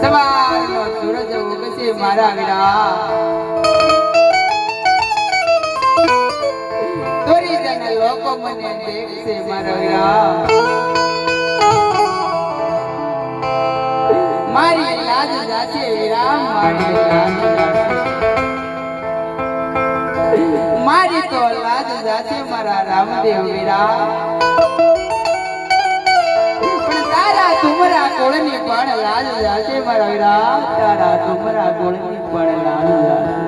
સવારનો સૂરજ ઉગશે મારા વીરા તોરી જન લોકો મને દેખશે મારા વીરા મારી લાજ જાશે વીરા મારી લાજ જાશે મારી તો લાજ જાશે મારા રામદેવ વીરા तुमरा कोळनी पण लाज जासे मारा वीरा तारा तुमरा कोळनी पण लाज जासे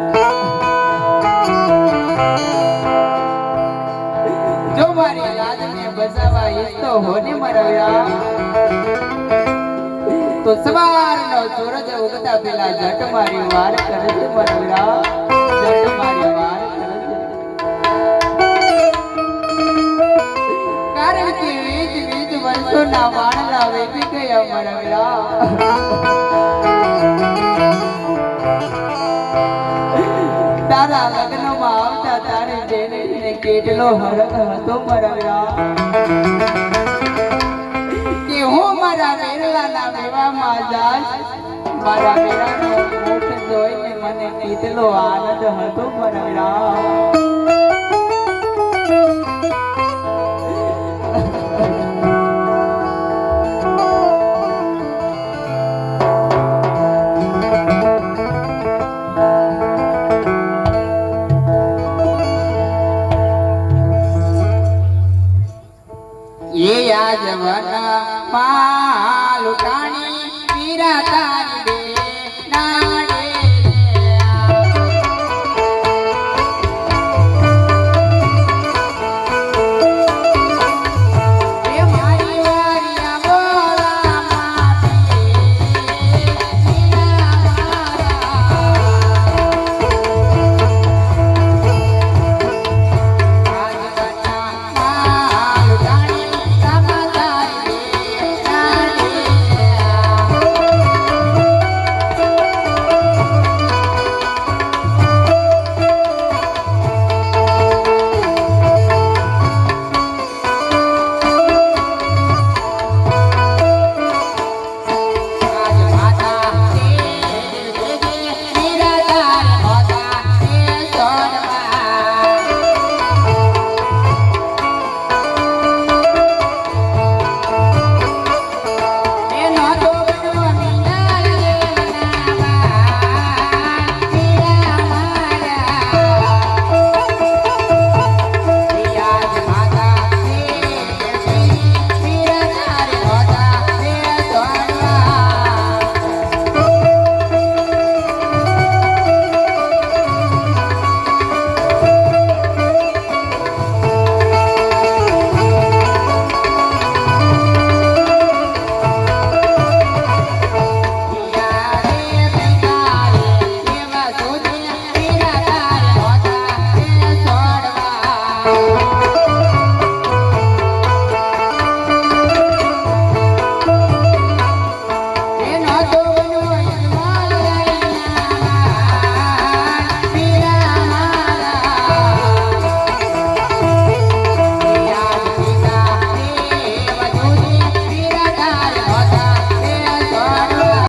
जो मारी लाज ने बचावा इस्तो होने मारा वीरा तो सवारनो सूरज उगता पेला जट मारी वार करे छे मारा वीरा जट मारी वार करे छे कारण के वर्षो ना वाणला वेगी गया मारा वीरा तारा लग्न में आवता तारे जेने ने કેટલો હરખ હતો મારા વીરા કે હું મારા વેરલાના વિવાહમાં જાશ મારા વેરાનો મુખ જોઈને મને કેટલો આનંદ હતો મારા વીરા